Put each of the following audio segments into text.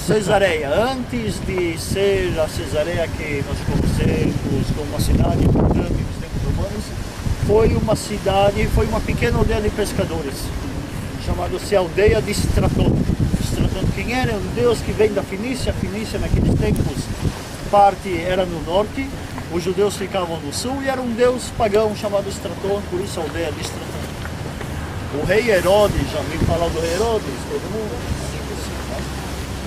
Cesareia, antes de ser a Cesareia que nós conhecemos como uma cidade importante nos tempos romanos, foi uma cidade, foi uma pequena aldeia de pescadores, chamada-se Aldeia de Straton. Straton, quem era? Um deus que vem da Fenícia. A Fenícia naqueles tempos, parte era no norte, os judeus ficavam no sul, e era um deus pagão chamado Straton, por isso a Aldeia de Straton. O rei Herodes, já ouviu falar do rei Herodes? Todo mundo?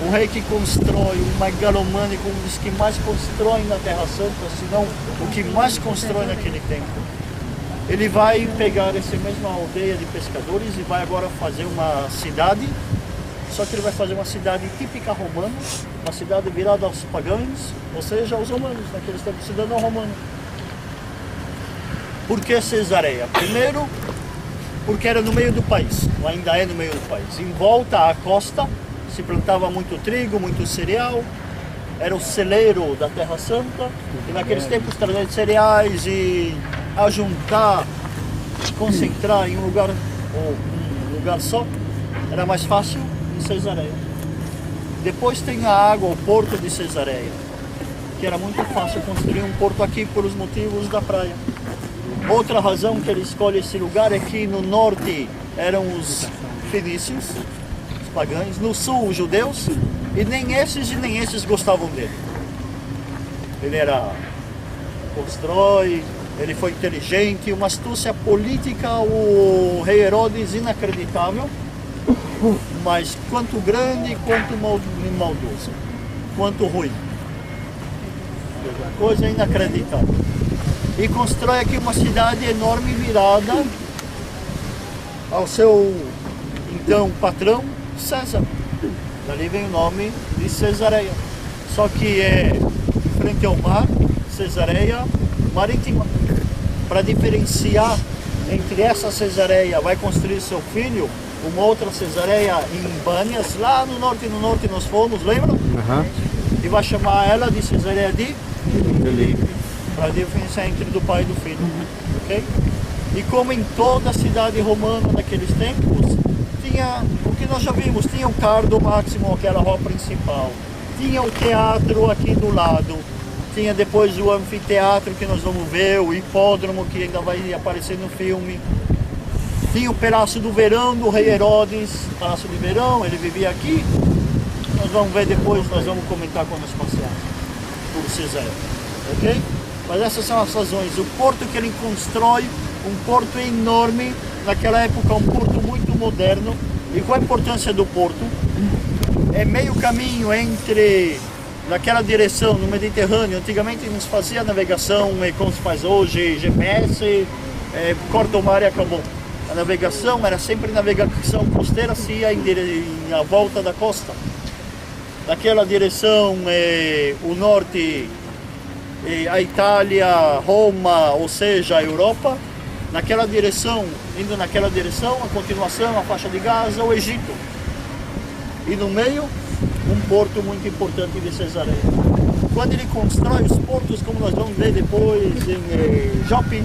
Um rei que constrói, um megalomânico, um dos que mais constrói na Terra Santa, se não o que mais constrói naquele tempo. Ele vai pegar essa mesma aldeia de pescadores e vai agora fazer uma cidade, só que ele vai fazer uma cidade típica romana, uma cidade virada aos pagãos, ou seja, aos romanos, naqueles tempos, cidadão romano. Por que Cesareia? Primeiro, porque era no meio do país, ou ainda é no meio do país. Em volta à costa, se plantava muito trigo, muito cereal, era o celeiro da Terra Santa, e naqueles tempos trazer cereais e ajuntar, concentrar em um lugar só, era mais fácil em Cesareia. Depois tem a água, o porto de Cesareia, que era muito fácil construir um porto aqui por os motivos da praia. Outra razão que ele escolhe esse lugar é que no norte eram os fenícios, pagãos, no sul os judeus, e nem esses gostavam dele. Ele era constrói, ele foi inteligente, uma astúcia política, o rei Herodes inacreditável, mas quanto grande, quanto maldoso, quanto ruim. Coisa inacreditável. E constrói aqui uma cidade enorme virada ao seu então patrão César. Dali vem o nome de Cesareia. Só que é frente ao mar, Cesareia marítima. Para diferenciar entre essa Cesareia, vai construir seu filho, uma outra Cesareia em Bânias, lá no norte nós fomos, lembra? E vai chamar ela de Cesareia de Filipe, para diferenciar entre do pai e do filho. Ok? E como em toda a cidade romana daqueles tempos, tinha o que nós já vimos, tinha o Cardo Máximo, que era a rua principal, tinha o teatro aqui do lado, tinha depois o anfiteatro que nós vamos ver, o hipódromo que ainda vai aparecer no filme, tinha o Palácio do Verão do rei Herodes, Palácio de Verão, ele vivia aqui, nós vamos ver depois, nós vamos comentar quando nós passearmos por Cesareia, ok? Mas essas são as razões. O porto que ele constrói, um porto enorme, naquela época um porto muito moderno. E qual a importância do porto? É meio caminho entre, naquela direção, no Mediterrâneo, antigamente não se fazia navegação como se faz hoje, GPS, corta o mar e acabou. A navegação era sempre navegação costeira, se ia à volta da costa. Naquela direção, o norte, a Itália, Roma, ou seja, a Europa. Naquela direção, indo naquela direção, a continuação, a faixa de Gaza, o Egito. E no meio, um porto muito importante de Cesareia. Quando ele constrói os portos, como nós vamos ver depois em Jope,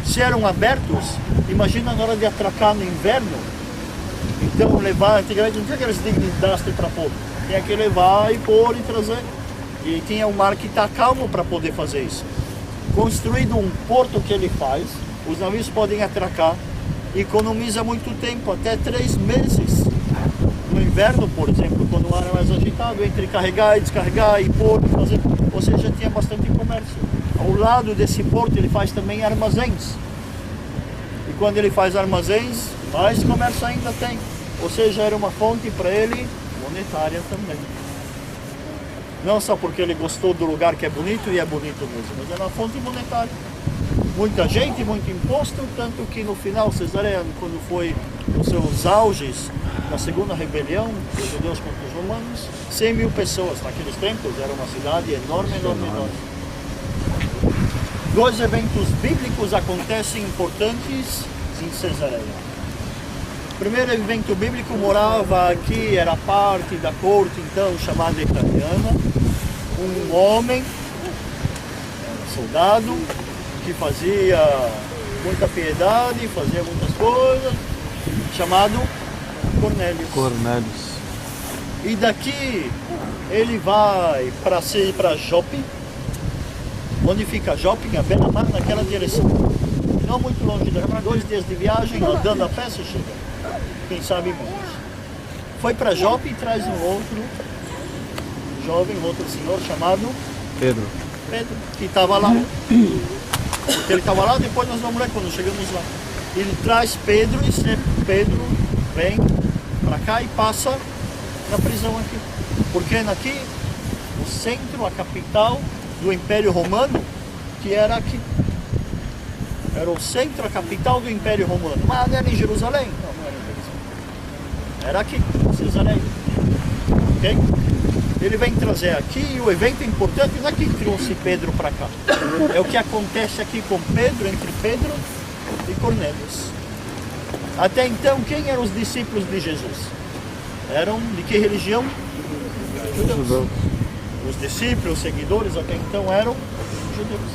se eram abertos, imagina na hora de atracar no inverno, então levar, antigamente não tinha aqueles guindastes para pôr, tinha que levar e pôr e trazer. E tinha um mar que está calmo para poder fazer isso. Construído um porto que ele faz, os navios podem atracar, economiza muito tempo, até 3 meses. No inverno, por exemplo, quando o ar é mais agitado, entre carregar e descarregar e pôr e fazer, ou seja, tinha bastante comércio. Ao lado desse porto ele faz também armazéns. E quando ele faz armazéns, mais comércio ainda tem. Ou seja, era uma fonte para ele monetária também. Não só porque ele gostou do lugar que é bonito, e é bonito mesmo, mas era uma fonte monetária. Muita gente, muito imposto, tanto que no final, Cesareia, quando foi nos seus auges, na segunda rebelião dos judeus contra os romanos, 100 mil pessoas naqueles tempos, era uma cidade enorme. 2 eventos bíblicos acontecem importantes em Cesareia. O primeiro evento bíblico morava aqui, era parte da corte então chamada italiana, um homem, soldado, que fazia muita piedade, fazia muitas coisas, chamado Cornélios. Cornélios. E daqui ele vai para Jope, onde fica Jope, a beira-mar, naquela direção. Não muito longe daqui, 2 dias de viagem, andando a pé você chega. Quem sabe menos. Foi para Jope e traz um outro jovem, outro senhor chamado Pedro, que estava lá. Porque ele estava lá, depois nós vamos lá quando chegamos lá. Ele traz Pedro e Pedro vem para cá e passa na prisão aqui. Porque aqui, o centro, a capital do Império Romano, que era aqui. Era o centro, a capital do Império Romano. Mas não era em Jerusalém? Não era em Jerusalém. Era aqui, em Cesareia. Ok? Ele vem trazer aqui, e o evento importante não é que trouxe Pedro para cá. É o que acontece aqui com Pedro, entre Pedro e Cornélio. Até então, quem eram os discípulos de Jesus? Eram de que religião? Judeus. Os discípulos, os seguidores, até então eram judeus.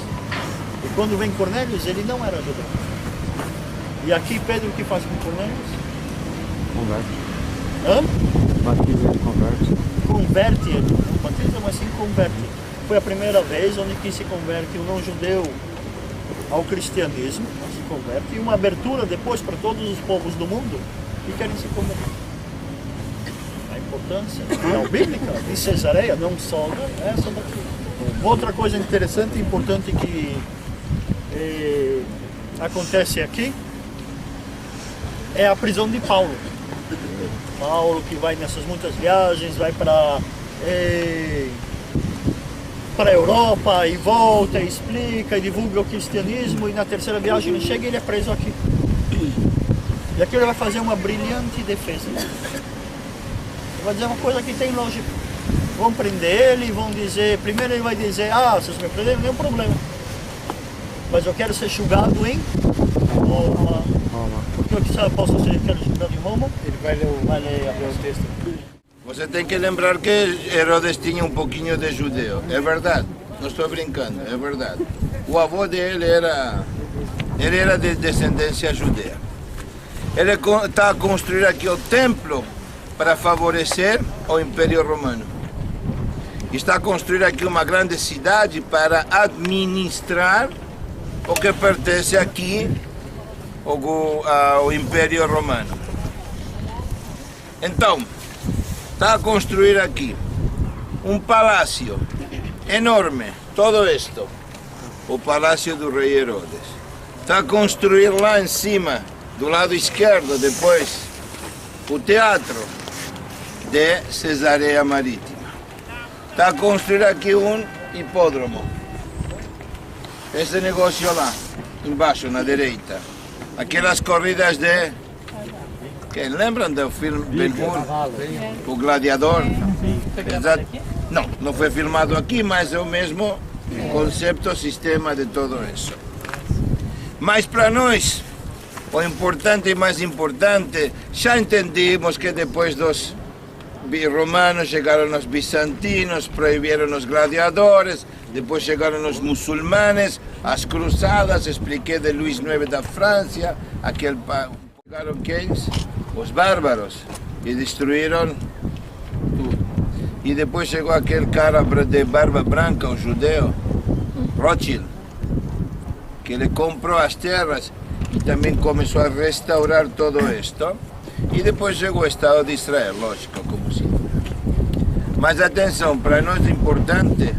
E quando vem Cornélio, ele não era judeu. E aqui Pedro o que faz com Cornélio? converte. Hã? Batiza e converte. Converte ele, não batiza, mas sim converte. Foi a primeira vez onde que se converte um não-judeu ao cristianismo, se converte, e uma abertura depois para todos os povos do mundo que querem se converter. A importância não bíblica de Cesareia não só essa daqui. Outra coisa interessante e importante que acontece aqui é a prisão de Paulo. Paulo que vai nessas muitas viagens, vai para a Europa e volta, e explica e divulga o cristianismo, e na terceira viagem ele chega e ele é preso aqui. E aqui ele vai fazer uma brilhante defesa. Ele vai dizer uma coisa que tem lógica. Vão prender ele e vão dizer, primeiro ele vai dizer, vocês me prenderam, nenhum problema. Mas eu quero ser julgado em Roma. Porque eu posso ser julgado em Roma. Ele vai ler o texto. Você tem que lembrar que Herodes tinha um pouquinho de judeu. É verdade, não estou brincando, é verdade. O avô dele era de descendência judeia. Ele está a construir aqui o templo para favorecer o Império Romano. Está a construir aqui uma grande cidade para administrar o que pertence aqui ao Império Romano. Então, está a construir aqui um palácio enorme, todo isto, o palácio do rei Herodes. Está a construir lá em cima, do lado esquerdo, depois, o teatro de Cesareia Marítima. Está a construir aqui um hipódromo. Esse negócio lá, embaixo, na direita. Aquelas corridas de... Quem lembram do filme Ben-Hur? O Gladiador? Exato. Não foi filmado aqui, mas é o mesmo conceito, sistema de tudo isso. Mas para nós, o importante e mais importante, já entendimos que depois dos romanos chegaram os bizantinos, proibiram os gladiadores, depois chegaram os muçulmanes, as cruzadas, expliquei de Luís IX da França, chegaram quem? Os bárbaros, e destruíram tudo. E depois chegou aquele cara de barba branca, o judeu, Rothschild, que ele comprou as terras e também começou a restaurar tudo isto. E depois chegou o Estado de Israel, lógico, como sim. Mas atenção, para nós importante,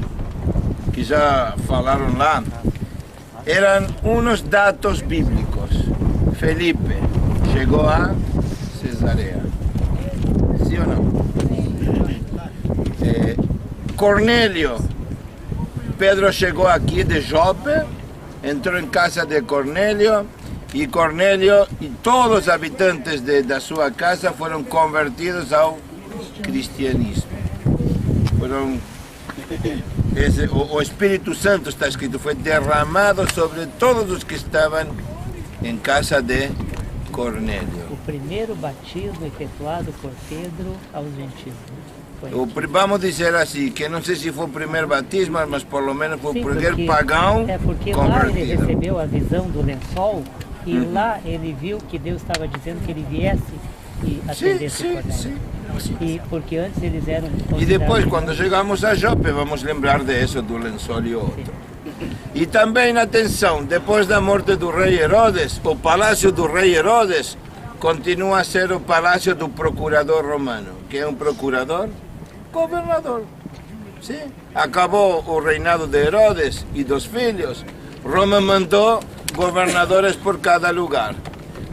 que já falaram lá, eram uns dados bíblicos. Felipe chegou a Cesareia, sim ou não? Cornélio, Pedro chegou aqui de Jope, entrou em casa de Cornélio, e Cornélio e todos os habitantes da sua casa foram convertidos ao cristianismo. O Espírito Santo, está escrito, foi derramado sobre todos os que estavam em casa de Cornélio. O primeiro batismo efetuado por Pedro aos gentios. Vamos dizer assim, que não sei se foi o primeiro batismo, mas por lo menos foi o primeiro pagão porque convertido. Lá ele recebeu a visão do lençol e lá ele viu que Deus estava dizendo que ele viesse e atendesse Cornélio. Sim. E porque antes eles eram E depois, considerados- quando chegamos a Jope, vamos lembrar disso, do lençol e outro. E também, atenção, depois da morte do rei Herodes, o palácio do rei Herodes continua a ser o palácio do procurador romano. Que é um procurador? Governador. Sim. Acabou o reinado de Herodes e dos filhos. Roma mandou governadores por cada lugar.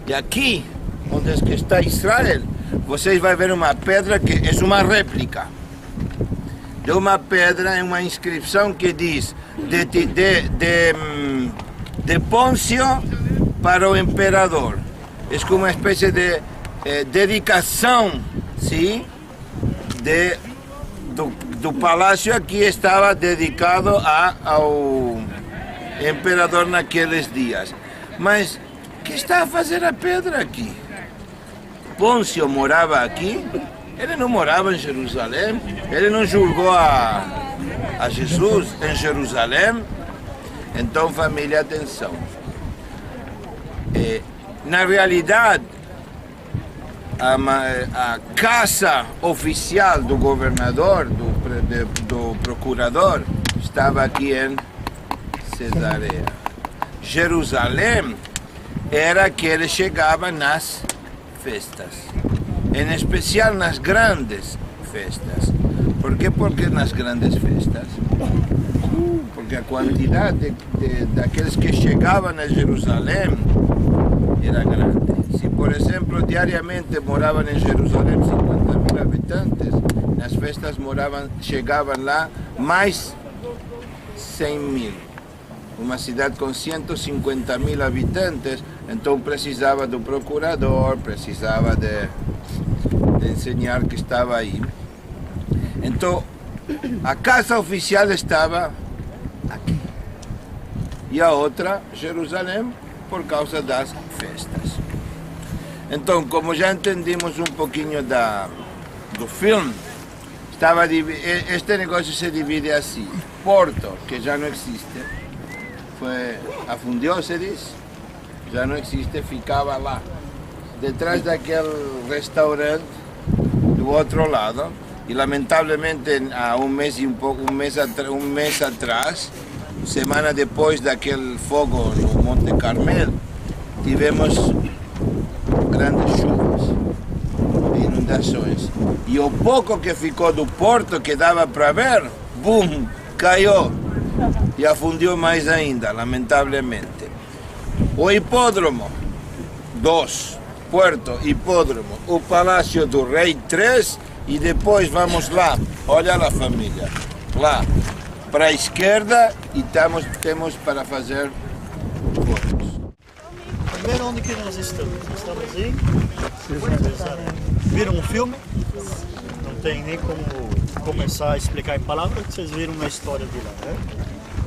E aqui, onde é que está Israel, vocês vão ver uma pedra que é uma réplica de uma pedra, é uma inscrição que diz de Pôncio para o imperador. É como uma espécie de dedicação, sim, do palácio aqui estava dedicado ao imperador naqueles dias. Mas o que está a fazer a pedra aqui? Pôncio morava aqui? Ele não morava em Jerusalém? Ele não julgou a Jesus em Jerusalém? Então, família, atenção. Na realidade, a casa oficial do governador, do procurador, estava aqui em Cesareia. Jerusalém era que ele chegava nas festas, em especial nas grandes festas. Por quê? Porque nas grandes festas, porque a quantidade daqueles que chegavam a Jerusalém era grande. Se, por exemplo, diariamente moravam em Jerusalém 50.000 habitantes, nas festas chegavam lá mais 100.000. Uma cidade com 150.000 habitantes, então precisava do procurador, precisava de ensinar que estava aí. Então, a casa oficial estava aqui. E a outra, Jerusalém, por causa das festas. Então, como já entendimos um pouquinho do filme, este negócio se divide assim. Porto, que já não existe, afundiu, se diz, já não existe, ficava lá, detrás daquele restaurante do outro lado, e lamentavelmente há um mês atrás, semana depois daquele fogo no Monte Carmelo, tivemos grandes chuvas, inundações, e o pouco que ficou do porto que dava para ver, bum, caiu. E afundiu mais ainda, lamentavelmente. O hipódromo, 2, Puerto, hipódromo, o Palácio do Rei, 3, e depois vamos lá, olha lá, família, lá, para a esquerda, e temos para fazer fotos. Primeiro, onde que nós estamos? Estamos em Cesareia. Viram um filme? Não tem nem como começar a explicar em palavras, que vocês viram a história de lá, né?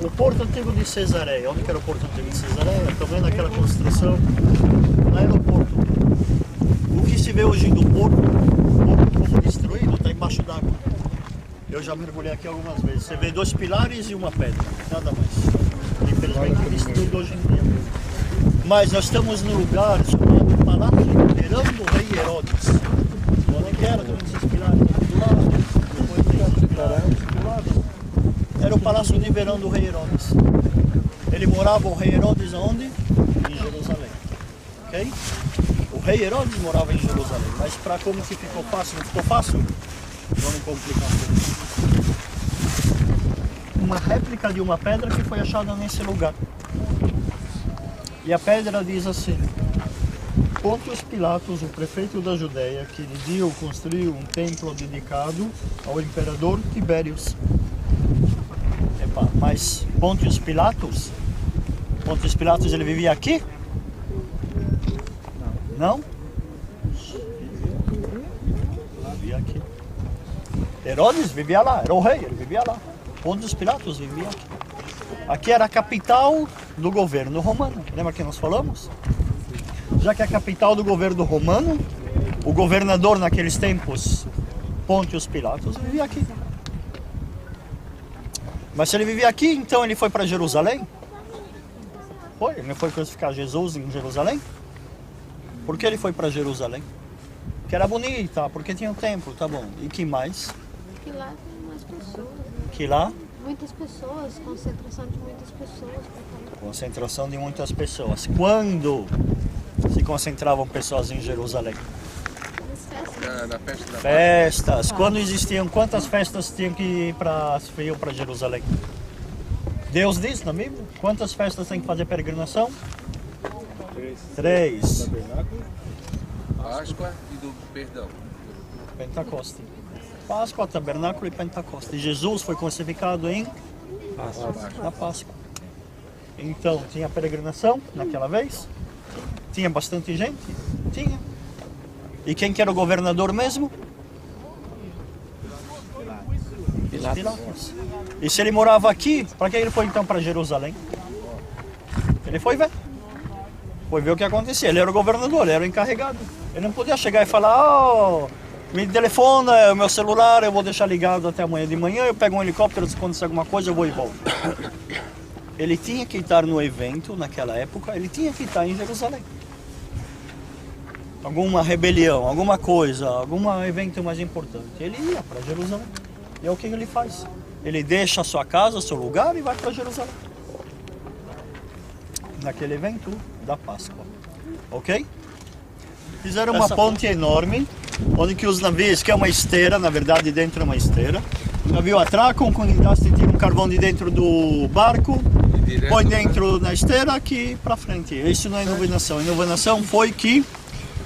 O Porto Antigo de Cesareia. Onde que era o Porto Antigo de Cesareia? Também naquela construção no aeroporto. O que se vê hoje do Porto, como destruído, está embaixo d'água. Eu já mergulhei aqui algumas vezes. Você vê 2 pilares e uma pedra, nada mais. Infelizmente destruído hoje em dia. Mas nós estamos num lugar chamado Palácio de Verão do Rei Herodes. Onde que era também esses pilares? Do lado. Depois tem esses pilares do lado. Era o Palácio de Verão do Rei Herodes. Ele morava, o Rei Herodes, aonde? Em Jerusalém. Ok? O Rei Herodes morava em Jerusalém. Mas para como que ficou fácil? Não ficou fácil? Vamos complicar tudo. Uma réplica de uma pedra que foi achada nesse lugar. E a pedra diz assim: Pôncio Pilatos, o prefeito da Judéia, que decidiu construir um templo dedicado ao imperador Tibérios. Epa, mas Pôncio Pilatos ele vivia aqui? Não? Vivia aqui. Herodes vivia lá, era o rei, ele vivia lá. Pôncio Pilatos vivia aqui. Aqui era a capital do governo romano. Lembra que nós falamos? Já que é a capital do governo romano, o governador naqueles tempos, Pôncio Pilatos, vivia aqui. Mas se ele vivia aqui, então ele foi para Jerusalém? Foi, ele não foi crucificar Jesus em Jerusalém? Por que ele foi para Jerusalém? Que era bonita, porque tinha um templo, tá bom. E que mais? Que lá tem mais pessoas. Que lá? Muitas pessoas, concentração de muitas pessoas. Concentração de muitas pessoas. Quando se concentravam pessoas em Jerusalém? Nas festas. Na festa da Festas. Quando existiam, quantas festas tinham que ir para Jerusalém? Deus diz na Bíblia? Quantas festas tem que fazer peregrinação? 3. Páscoa e do perdão. Pentecoste. Páscoa, tabernáculo e Pentecoste. Jesus foi crucificado em na Páscoa. Então, tinha peregrinação naquela vez? Tinha bastante gente? Tinha. E quem que era o governador mesmo? Pilatos. E se ele morava aqui, para que ele foi então para Jerusalém? Ele foi ver. Foi ver o que acontecia. Ele era o governador, ele era o encarregado. Ele não podia chegar e falar, me telefona, o meu celular, eu vou deixar ligado até amanhã de manhã, eu pego um helicóptero, se acontecer alguma coisa, eu vou e volto. Ele tinha que estar no evento, naquela época, ele tinha que estar em Jerusalém. Alguma rebelião, alguma coisa, algum evento mais importante, ele ia para Jerusalém. E é o que ele faz. Ele deixa a sua casa, seu lugar e vai para Jerusalém. Naquele evento da Páscoa. Ok? Fizeram uma ponte enorme, onde que os navios, que é uma esteira, na verdade dentro é uma esteira. O navio atracam, com engaste, tira um carvão de dentro do barco, põe dentro na esteira aqui para frente. Isso não é inovação. A inovação foi que,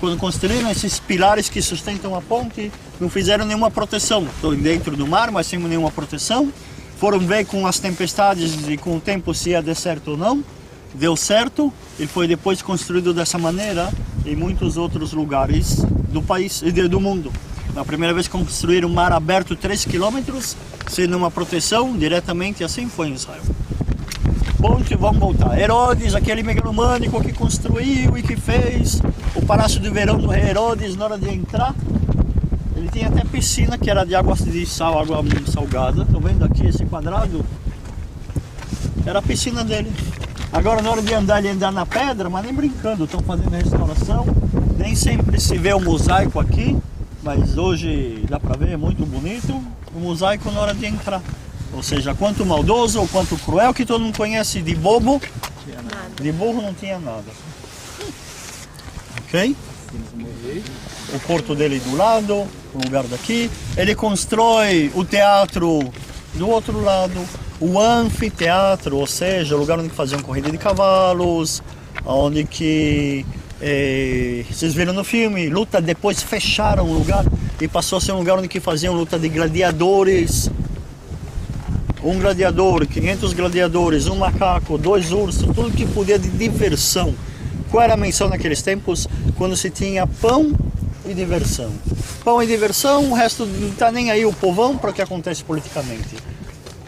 quando construíram esses pilares que sustentam a ponte, não fizeram nenhuma proteção. Estão dentro do mar, mas sem nenhuma proteção. Foram ver com as tempestades e com o tempo se ia dar certo ou não. Deu certo e foi depois construído dessa maneira em muitos outros lugares do país e do mundo. Na primeira vez construíram um mar aberto 3 km, sendo uma proteção diretamente, assim foi em Israel. Ponte, vamos voltar. Herodes, aquele megalomânico que construiu e que fez o palácio de verão do rei Herodes, na hora de entrar, ele tinha até piscina que era de água de sal, água salgada. Estão vendo aqui esse quadrado? Era a piscina dele. Agora na hora de andar, ele andar na pedra, mas nem brincando, estão fazendo a restauração. Nem sempre se vê o mosaico aqui, mas hoje dá para ver, é muito bonito. O mosaico na hora de entrar. Ou seja, quanto maldoso ou quanto cruel, que todo mundo conhece de bobo, de burro não tinha nada. Ok? O porto dele do lado, o lugar daqui. Ele constrói o teatro do outro lado, o anfiteatro, ou seja, o lugar onde faziam corrida de cavalos, onde que vocês viram no filme, luta, depois fecharam o lugar e passou a ser um lugar onde que faziam luta de gladiadores. Um gladiador, 500 gladiadores, um macaco, 2 ursos, tudo que podia de diversão. Qual era a menção naqueles tempos? Quando se tinha pão e diversão. Pão e diversão, o resto não está nem aí o povão para o que acontece politicamente.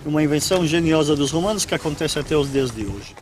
Uma invenção geniosa dos romanos que acontece até os dias de hoje.